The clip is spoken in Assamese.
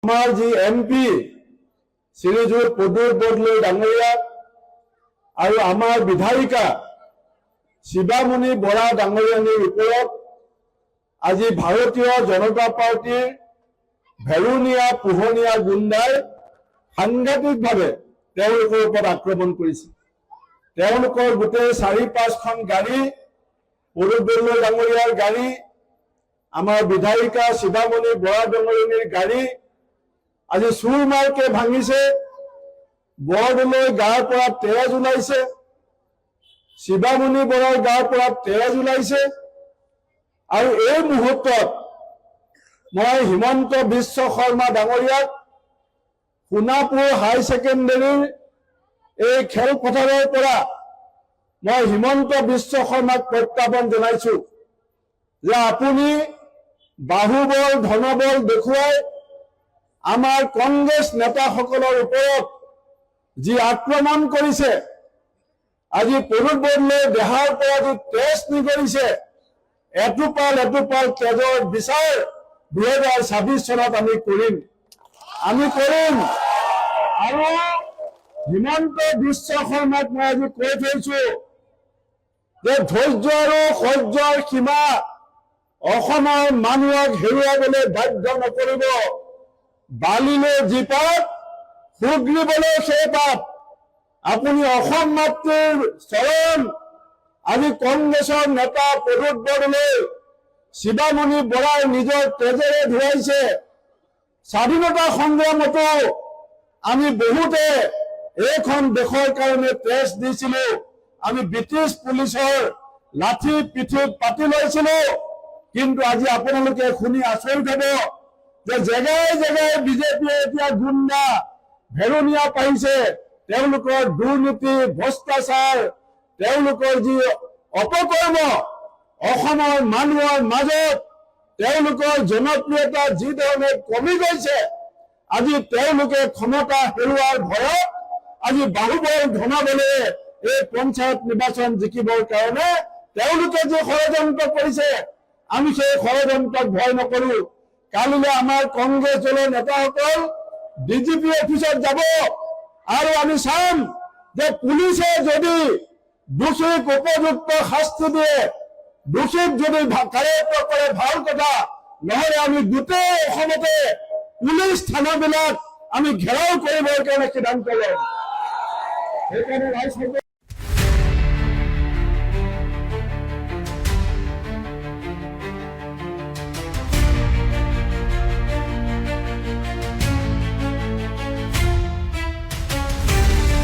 আমাৰ যি এমপি শ্ৰীযুত প্ৰদ্যুৎ বৰদলৈ ডাঙৰীয়া আৰু আমাৰ বিধায়িকা শিৱামণি বৰা ডাঙৰীয়ানীৰ ওপৰত আজি ভাৰতীয় জনতা পাৰ্টিৰ ভেৰুনীয়া পোহনীয়া গুণ্ডাই সাংঘাতিকভাৱে তেওঁলোকৰ ওপৰত আক্ৰমণ কৰিছে। তেওঁলোকৰ গোটেই ৪-৫খন গাড়ী, প্ৰদ্যুৎ বৰদলৈ ডাঙৰীয়াৰ গাড়ী, আমাৰ বিধায়িকা শিৱামণি বৰা ডাঙৰীয়ানীৰ গাড়ী আজি চুৰমাৰকে ভাঙিছে। বৰদলৈ গাৰ পৰা তেজ ওলাইছে, শিৱামণি বৰাৰ গাৰ পৰা তেজ ওলাইছে। আৰু এই মুহূৰ্তত মই হিমন্ত বিশ্ব শৰ্মা ডাঙৰীয়াক সোণাপুৰ হাই ছেকেণ্ডেৰীৰ এই খেলপথাৰৰ পৰা মই হিমন্ত বিশ্ব শৰ্মাক প্ৰত্যাহ্বান জনাইছো যে আপুনি বাহুবল ধনবল দেখুৱাই আমাৰ কংগ্ৰেছ নেতাসকলৰ ওপৰত যি আক্ৰমণ কৰিছে, আজি প্ৰদ্যুৎ বৰদলৈ দেহাৰ পৰা যি তেজ নিগৰিছে, এটোপাল এটোপাল তেজৰ বিচাৰ 2026 চনত আমি কৰিম। আৰু হিমন্ত বিশ্ব শৰ্মাক মই আজি কৈ থৈছো যে ধৈৰ্য আৰু সহ্যৰ সীমা অসমৰ মানুহক হেৰুৱাবলৈ বাধ্য নকৰিব। বালিলৈ যি পাপ, সুগ্ৰীবলৈ সেই পাপ। আপুনি অসম মাতৃৰ চৰণ আজি কংগ্ৰেছৰ নেতা প্ৰদ্যুৎ বৰদলৈ শিৱামণি বৰাই নিজৰ তেজেৰে ধুৱাইছে। স্বাধীনতা সংগ্ৰামতো আমি বহুতে এইখন দেশৰ কাৰণে তেজ দিছিলো। আমি ব্ৰিটিছ পুলিচৰ লাঠি পিঠিত পাতি লৈছিলো। কিন্তু আজি আপোনালোকে শুনি আচৰিত হ'ব যে জেগাই জেগাই বিজেপিয়ে এতিয়া গুণ্ডা ভেৰুনীয়া পাইছে। তেওঁলোকৰ দুৰ্নীতি, ভ্ৰষ্টাচাৰ, তেওঁলোকৰ যি অপকৰ্ম, অসমৰ মানুহৰ মাজত তেওঁলোকৰ জনপ্ৰিয়তা যি ধৰণে কমি গৈছে, আজি তেওঁলোকে ক্ষমতা হেৰুৱাৰ ভয়ত আজি বাহুবল ধনবলে এই পঞ্চায়ত নিৰ্বাচন জিকিবৰ কাৰণে তেওঁলোকে যি ষড়যন্ত্ৰ কৰিছে, আমি সেই ষড়যন্ত্ৰক ভয় নকৰো। কালিলৈ আমাৰ কংগ্ৰেছ দলৰ নেতাসকল ডিজিপি অফিচত যাব আৰু আমি চাম যে পুলিচে যদি দোষীক উপযুক্ত শাস্তি দিয়ে, দোষীক যদি কাৰ্যত কৰে ভাল কথা, নহলে আমি গোটেই অসমতে পুলিচ থানাবিলাক আমি ঘেৰাও কৰিবৰ কাৰণে সিদ্ধান্ত লম। সেইকাৰণে